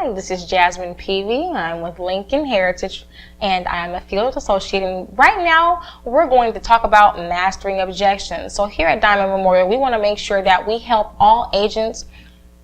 Hi, this is Jasmine Peavy. I'm with Lincoln Heritage and I'm a field associate. And right now, we're going to talk about mastering objections. So here at Diamond Memorial, we want to make sure that we help all agents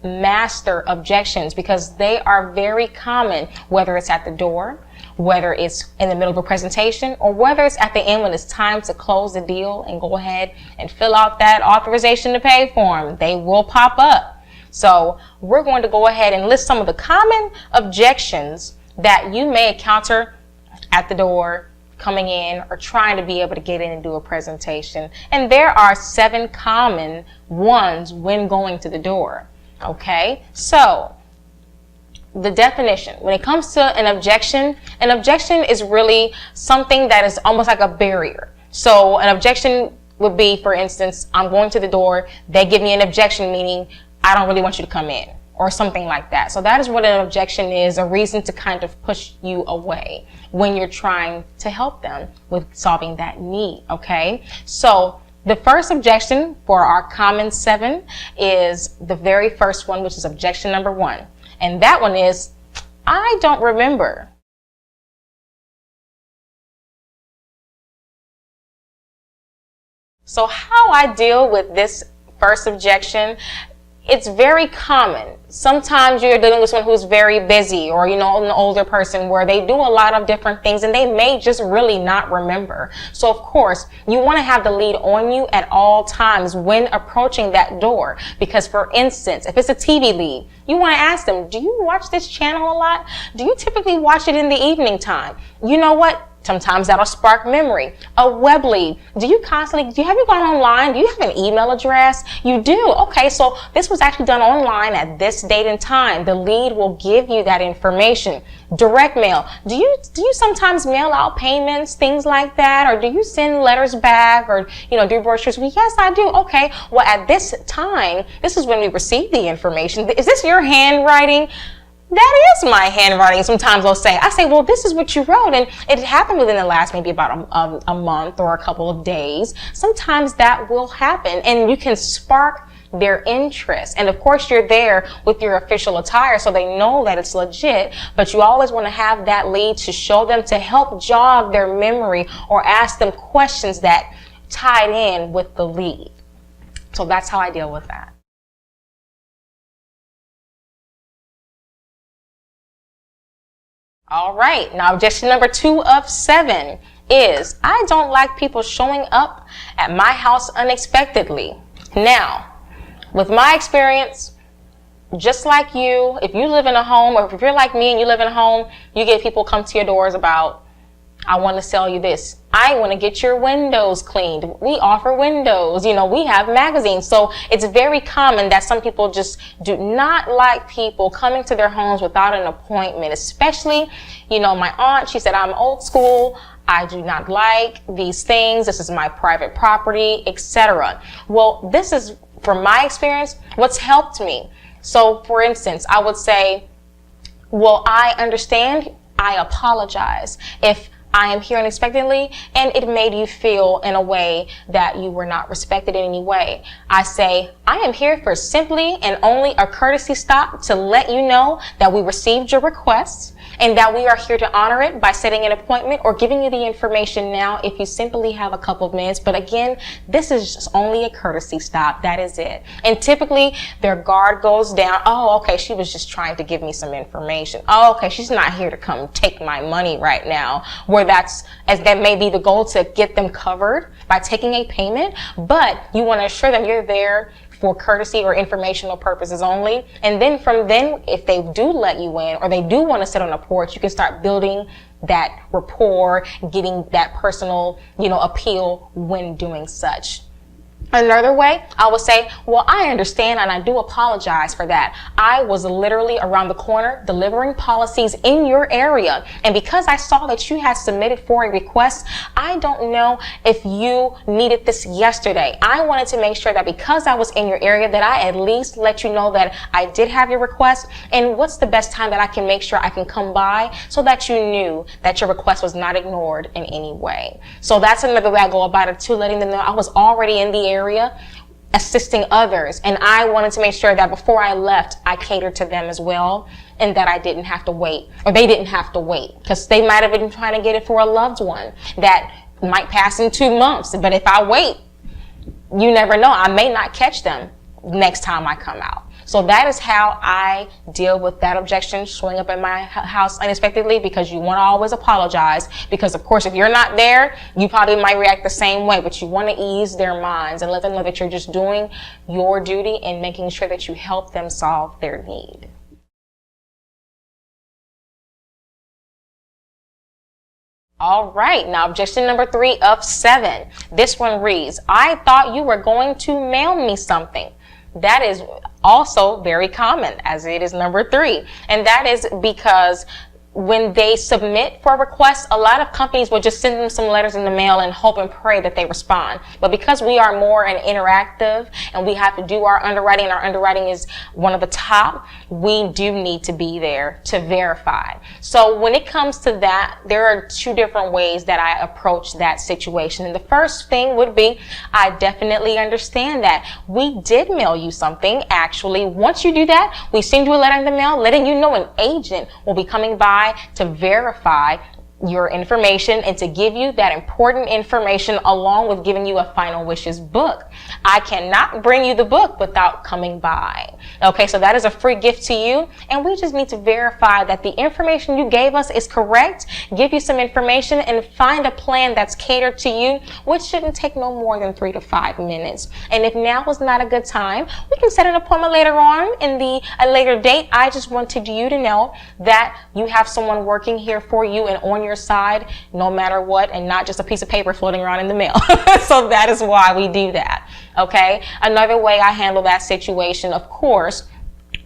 master objections because they are very common, whether it's at the door, whether it's in the middle of a presentation, or whether it's at the end when it's time to close the deal and go ahead and fill out that authorization to pay form. They will pop up. So we're going to go ahead and list some of the common objections that you may encounter at the door, coming in, or trying to be able to get in and do a presentation. And there are 7 common ones when going to the door. Okay, so the definition, when it comes to an objection is really something that is almost like a barrier. So an objection would be, for instance, I'm going to the door, they give me an objection, meaning I don't really want you to come in, or something like that. So that is what an objection is, a reason to kind of push you away when you're trying to help them with solving that need, okay? So the first objection for our common 7 is the very first one, which is objection number 1. And that one is, I don't remember. So how I deal with this first objection, it's very common. Sometimes you're dealing with someone who's very busy, or an older person where they do a lot of different things and they may just really not remember. So of course, you want to have the lead on you at all times when approaching that door. Because for instance, if it's a TV lead, you want to ask them, do you watch this channel a lot? Do you typically watch it in the evening time? You know what? Sometimes that'll spark memory. A web lead. Have you gone online? Do you have an email address? You do. Okay, so this was actually done online at this date and time. The lead will give you that information. Direct mail. Do you sometimes mail out payments, things like that? Or do you send letters back, or do brochures? Well, yes, I do. Okay, well, at this time, this is when we receive the information. Is this your handwriting? That is my handwriting. Sometimes I say, well, this is what you wrote. And it happened within the last maybe about a month or a couple of days. Sometimes that will happen and you can spark their interest. And of course you're there with your official attire so they know that it's legit, but you always want to have that lead to show them, to help jog their memory or ask them questions that tied in with the lead. So that's how I deal with that. All right, now objection number 2 of 7 is, I don't like people showing up at my house unexpectedly. Now, with my experience, just like you, if you live in a home, or if you're like me and you live in a home, you get people come to your doors about, I want to sell you this. I want to get your windows cleaned. We offer windows. We have magazines. So it's very common that some people just do not like people coming to their homes without an appointment, especially, my aunt, she said, I'm old school. I do not like these things. This is my private property, etc. Well, this is, from my experience, what's helped me. So for instance, I would say, well, I understand. I apologize if I am here unexpectedly and it made you feel in a way that you were not respected in any way. I say, I am here for simply and only a courtesy stop to let you know that we received your request and that we are here to honor it by setting an appointment or giving you the information now if you simply have a couple of minutes. But again, this is just only a courtesy stop. That is it. And typically their guard goes down. Oh, okay, she was just trying to give me some information. Oh, okay, she's not here to come take my money right now. That may be the goal, to get them covered by taking a payment, but you want to assure them you're there for courtesy or informational purposes only. And then if they do let you in or they do want to sit on a porch, you can start building that rapport, getting that personal, appeal when doing such. Another way, I would say, well, I understand and I do apologize for that. I was literally around the corner delivering policies in your area. And because I saw that you had submitted for a request, I don't know if you needed this yesterday. I wanted to make sure that because I was in your area that I at least let you know that I did have your request and what's the best time that I can make sure I can come by so that you knew that your request was not ignored in any way. So that's another way I go about it too, letting them know I was already in the area assisting others, and I wanted to make sure that before I left, I catered to them as well, and that I didn't have to wait, or they didn't have to wait, because they might have been trying to get it for a loved one that might pass in 2 months. But if I wait, you never know, I may not catch them next time I come out. So that is how I deal with that objection showing up at my house unexpectedly, because you want to always apologize, because of course if you're not there, you probably might react the same way, but you want to ease their minds and let them know that you're just doing your duty and making sure that you help them solve their need. All right, now objection number 3 of 7. This one reads, I thought you were going to mail me something. That is also very common, as it is number 3. And that is because when they submit for a request, a lot of companies will just send them some letters in the mail and hope and pray that they respond. But because we are more an interactive and we have to do our underwriting, and our underwriting is one of the top, we do need to be there to verify. So when it comes to that, there are 2 different ways that I approach that situation. And the first thing would be, I definitely understand that we did mail you something. Actually, once you do that, we send you a letter in the mail letting you know an agent will be coming by to verify your information and to give you that important information, along with giving you a final wishes book. I cannot bring you the book without coming by. Okay, so that is a free gift to you, and we just need to verify that the information you gave us is correct, give you some information, and find a plan that's catered to you, which shouldn't take no more than 3 to 5 minutes. And if now is not a good time, we can set an appointment later on in a later date. I just wanted you to know that you have someone working here for you and on your side no matter what, and not just a piece of paper floating around in the mail. So that is why we do that. Okay, another way I handle that situation, of course,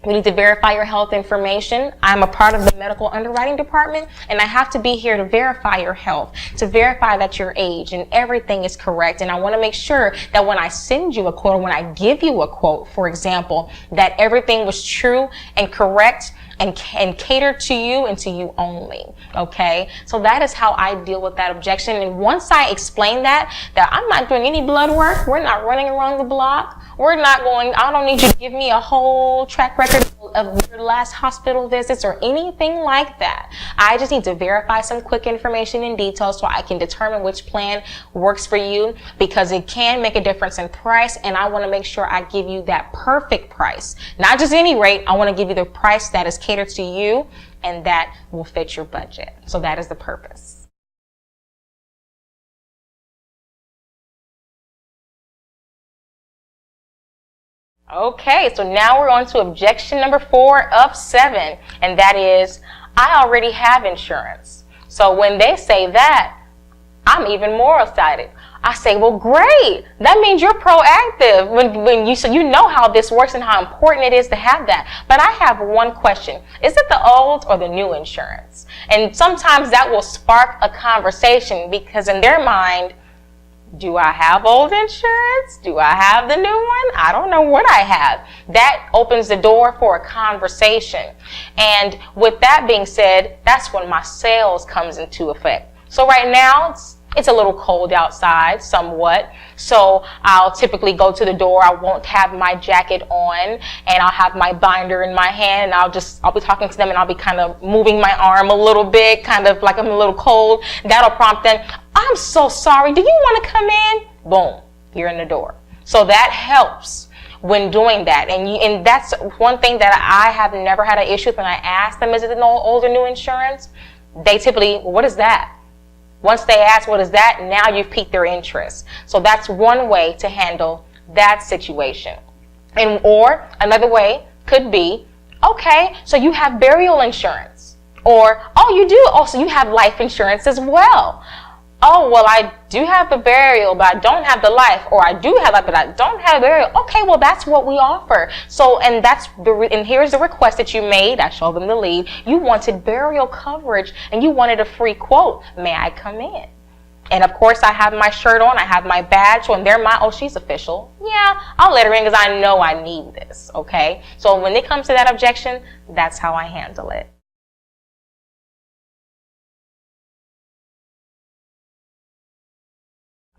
we need to verify your health information. I'm a part of the medical underwriting department, and I have to be here to verify your health, to verify that your age and everything is correct. And I want to make sure that when I send you a quote, or when I give you a quote, for example, that everything was true and correct and catered to you and to you only. Okay, so that is how I deal with that objection. And once I explain that I'm not doing any blood work, we're not running around the block, I don't need you to give me a whole track record of your last hospital visits or anything like that. I just need to verify some quick information and details so I can determine which plan works for you, because it can make a difference in price, and I want to make sure I give you that perfect price. Not just any rate, I want to give you the price that is catered to you and that will fit your budget. So that is the purpose. Okay, so now we're on to objection number 4 of 7, and that is, I already have insurance. So when they say that, I'm even more excited. I say, well, great. That means you're proactive so you know how this works and how important it is to have that. But I have one question. Is it the old or the new insurance? And sometimes that will spark a conversation, because in their mind, do I have old insurance? Do I have the new one? I don't know what I have. That opens the door for a conversation. And with that being said, that's when my sales comes into effect. So right now, it's a little cold outside, somewhat. So I'll typically go to the door. I won't have my jacket on, and I'll have my binder in my hand, and I'll be talking to them, and I'll be kind of moving my arm a little bit, kind of like I'm a little cold. That'll prompt them, I'm so sorry, do you want to come in? Boom, you're in the door. So that helps when doing that. And that's one thing that I have never had an issue with. When I ask them, is it an old or new insurance? They typically, well, what is that? Once they ask what is that, now you've piqued their interest. So that's one way to handle that situation. Or another way could be, okay, so you have burial insurance. Or, oh, you do, also you have life insurance as well. Oh, well, I do have the burial, but I don't have the life. Or I do have life, but I don't have burial. Okay, well, that's what we offer. So, and here's the request that you made. I showed them the lead. You wanted burial coverage, and you wanted a free quote. May I come in? And of course, I have my shirt on. I have my badge. So, and they're oh, she's official. Yeah, I'll let her in because I know I need this. Okay. So when it comes to that objection, that's how I handle it.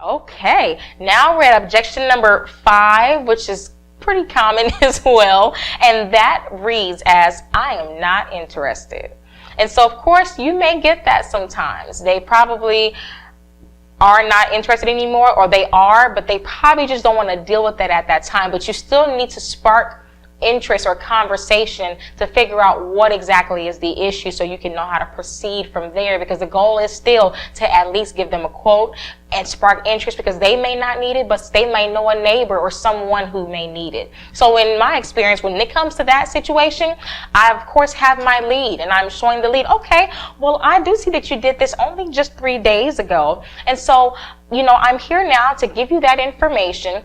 Okay, now we're at objection number 5, which is pretty common as well, and that reads as, I am not interested. And so, of course, you may get that sometimes. They probably are not interested anymore, or they are, but they probably just don't want to deal with that at that time. But you still need to spark interest or conversation to figure out what exactly is the issue, so you can know how to proceed from there, because the goal is still to at least give them a quote and spark interest, because they may not need it, but they may know a neighbor or someone who may need it. So in my experience, when it comes to that situation, I of course have my lead, and I'm showing the lead, okay, well, I do see that you did this only just 3 days ago, and so I'm here now to give you that information.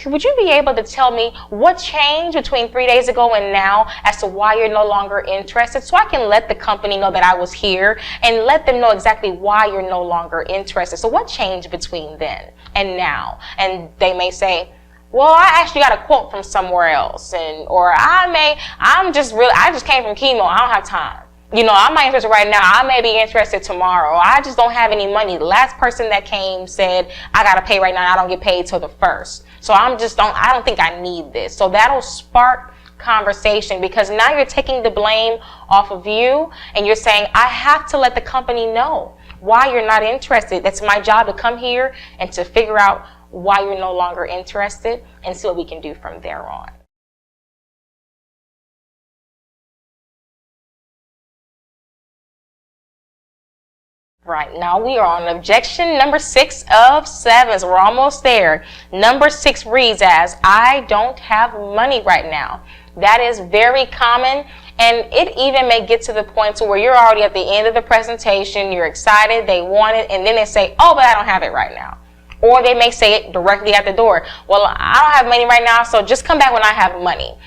Would you be able to tell me what changed between 3 days ago and now as to why you're no longer interested, so I can let the company know that I was here and let them know exactly why you're no longer interested. So what changed between then and now? And they may say, well, I actually got a quote from somewhere else, or I just came from chemo, I don't have time. I'm not interested right now. I may be interested tomorrow. I just don't have any money. The last person that came said, I got to pay right now. I don't get paid till the 1st. So I don't think I need this. So that'll spark conversation, because now you're taking the blame off of you, and you're saying, I have to let the company know why you're not interested. That's my job, to come here and to figure out why you're no longer interested and see what we can do from there on. Right, now we are on objection number 6 of 7, so we're almost there. Number 6 reads as, I don't have money right now. That is very common, and it even may get to the point to where you're already at the end of the presentation, you're excited, they want it, and then they say, oh, but I don't have it right now. Or they may say it directly at the door. Well, I don't have money right now, so just come back when I have money.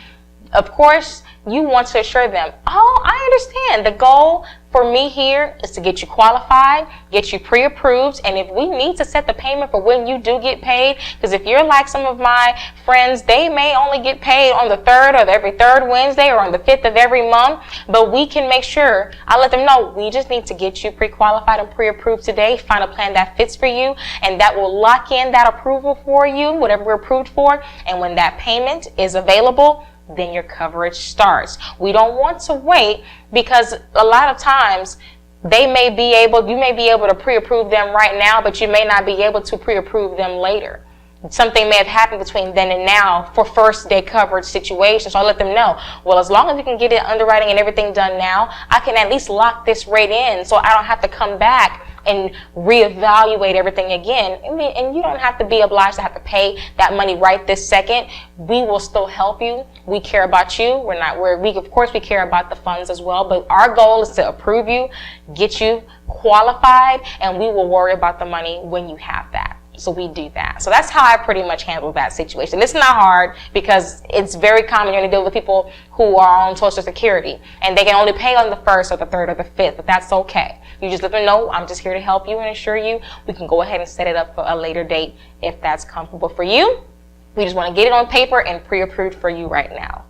Of course, you want to assure them, oh, I understand. The goal for me here is to get you qualified, get you pre-approved, and if we need to set the payment for when you do get paid, because if you're like some of my friends, they may only get paid on the 3rd of every 3rd Wednesday or on the 5th of every month, but we can make sure, I let them know, we just need to get you pre-qualified and pre-approved today, find a plan that fits for you, and that will lock in that approval for you, whatever we're approved for, and when that payment is available, then your coverage starts. We don't want to wait, because a lot of times you may be able to pre-approve them right now, but you may not be able to pre-approve them later. Something may have happened between then and now for first day coverage situations. So I let them know, well, as long as we can get it underwriting and everything done now, I can at least lock this rate in, so I don't have to come back and reevaluate everything again. And you don't have to be obliged to have to pay that money right this second. We will still help you. We care about you. Of course we care about the funds as well, but our goal is to approve you, get you qualified, and we will worry about the money when you have that. So we do that. So that's how I pretty much handle that situation. It's not hard, because it's very common. You're going to deal with people who are on Social Security, and they can only pay on the 1st or the 3rd or the 5th, but that's okay. You just let them know, I'm just here to help you and assure you. We can go ahead and set it up for a later date if that's comfortable for you. We just want to get it on paper and pre-approved for you right now.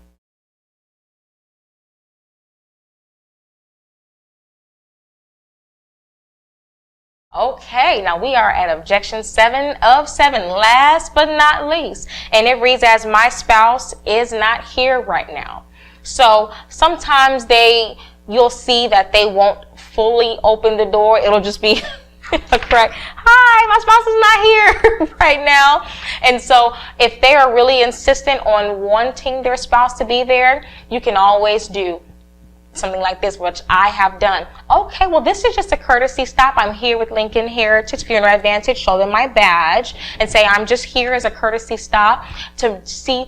Okay, now we are at objection 7 of 7, last but not least, and it reads as, my spouse is not here right now. So sometimes you'll see that they won't fully open the door. It'll just be a crack. Hi, my spouse is not here right now. And so if they are really insistent on wanting their spouse to be there, you can always do something like this, which I have done. Okay, well, this is just a courtesy stop. I'm here with Lincoln Heritage Funeral Advantage. Show them my badge and say, I'm just here as a courtesy stop to see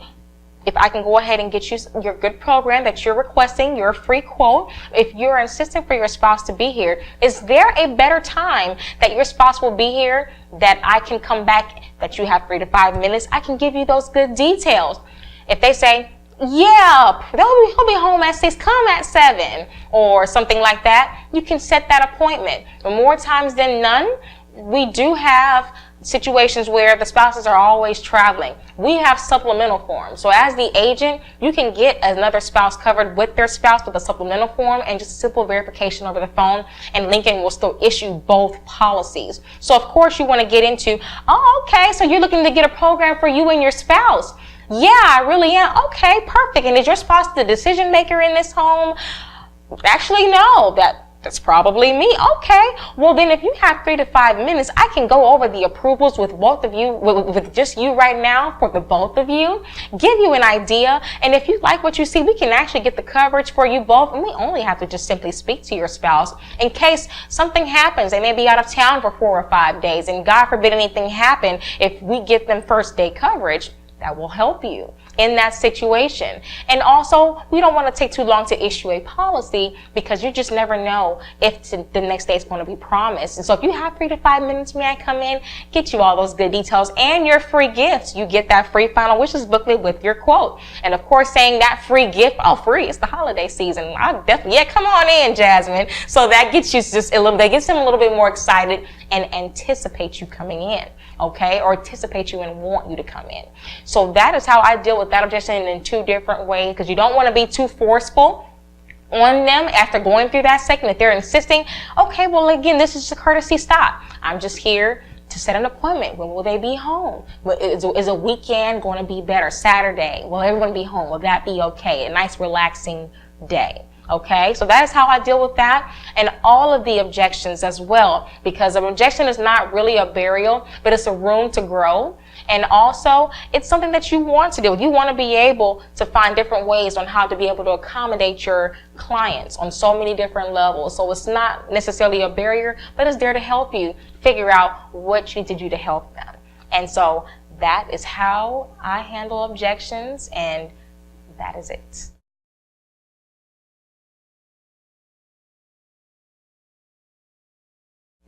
if I can go ahead and get you your good program that you're requesting, your free quote. If you're insisting for your spouse to be here, is there a better time that your spouse will be here that I can come back, that you have 3 to 5 minutes? I can give you those good details. If they say, yeah, he'll be home at 6, come at 7, or something like that, you can set that appointment. But more times than none, we do have situations where the spouses are always traveling, we have supplemental forms. So as the agent, you can get another spouse covered with their spouse with a supplemental form and just simple verification over the phone, and Lincoln will still issue both policies. So of course you want to get into, oh, okay, so you're looking to get a program for you and your spouse. Yeah, I really am. Okay, perfect. And is your spouse the decision maker in this home? Actually, no, that's probably me. Okay, well then if you have 3 to 5 minutes, I can go over the approvals with both of you, with just you right now, for the both of you, give you an idea, and if you like what you see, we can actually get the coverage for you both, and we only have to just simply speak to your spouse in case something happens. They may be out of town for 4 or 5 days, and God forbid anything happen. If we get them first day coverage, that will help you in that situation. And also, we don't want to take too long to issue a policy, because you just never know if the next day is going to be promised. And so if you have 3 to 5 minutes, may I come in, get you all those good details and your free gifts. You get that free final wishes booklet with your quote. And of course, saying that free gift, oh, free, it's the holiday season. I definitely, yeah, come on in, Jasmine. So that gets you just a little, that gets them a little bit more excited and anticipate you coming in. Okay, or anticipate you and want you to come in. So that is how I deal with that objection in 2 different ways, because you don't want to be too forceful on them after going through that segment. If they're insisting, okay, well, again, this is just a courtesy stop. I'm just here to set an appointment. When will they be home? Is a weekend going to be better? Saturday? Will everyone be home? Will that be okay? A nice relaxing day. Okay, so that is how I deal with that, and all of the objections as well, because an objection is not really a burial, but it's a room to grow. And also, it's something that you want to do. You want to be able to find different ways on how to be able to accommodate your clients on so many different levels. So it's not necessarily a barrier, but it's there to help you figure out what you need to do to help them. And so that is how I handle objections, and that is it.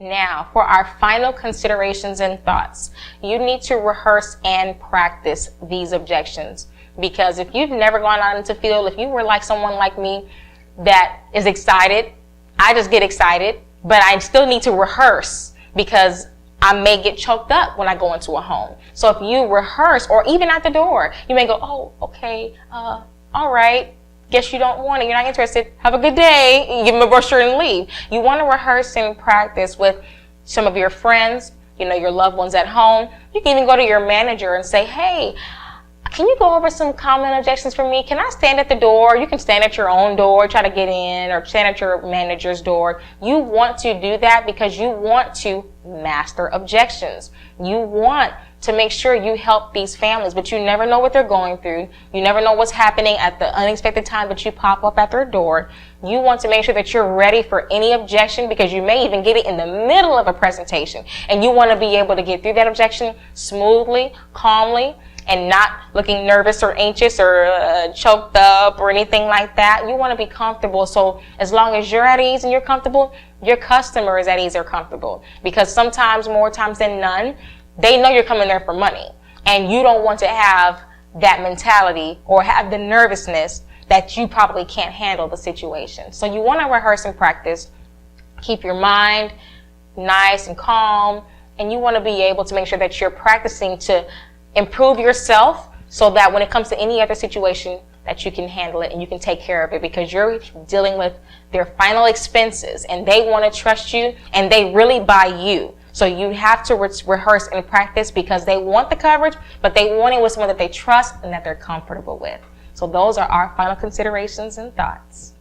Now, for our final considerations and thoughts, you need to rehearse and practice these objections. Because if you've never gone out into the field, if you were like someone like me that is excited, I just get excited, but I still need to rehearse, because I may get choked up when I go into a home. So if you rehearse, or even at the door, you may go, oh, okay, all right. Guess you don't want it, you're not interested, have a good day, give them a brochure and leave. You want to rehearse and practice with some of your friends, your loved ones at home. You can even go to your manager and say, hey, can you go over some common objections for me? Can I stand at the door? You can stand at your own door, try to get in, or stand at your manager's door. You want to do that because you want to master objections. You want to make sure you help these families, but you never know what they're going through. You never know what's happening at the unexpected time that you pop up at their door. You want to make sure that you're ready for any objection, because you may even get it in the middle of a presentation, and you want to be able to get through that objection smoothly, calmly, and not looking nervous or anxious or choked up or anything like that. You want to be comfortable. So as long as you're at ease and you're comfortable, your customer is at ease or comfortable, because sometimes, more times than none, they know you're coming there for money, and you don't want to have that mentality or have the nervousness that you probably can't handle the situation. So you want to rehearse and practice. Keep your mind nice and calm, and you want to be able to make sure that you're practicing to improve yourself, so that when it comes to any other situation, that you can handle it and you can take care of it, because you're dealing with their final expenses, and they want to trust you, and they really buy you. So you have to rehearse and practice, because they want the coverage, but they want it with someone that they trust and that they're comfortable with. So those are our final considerations and thoughts.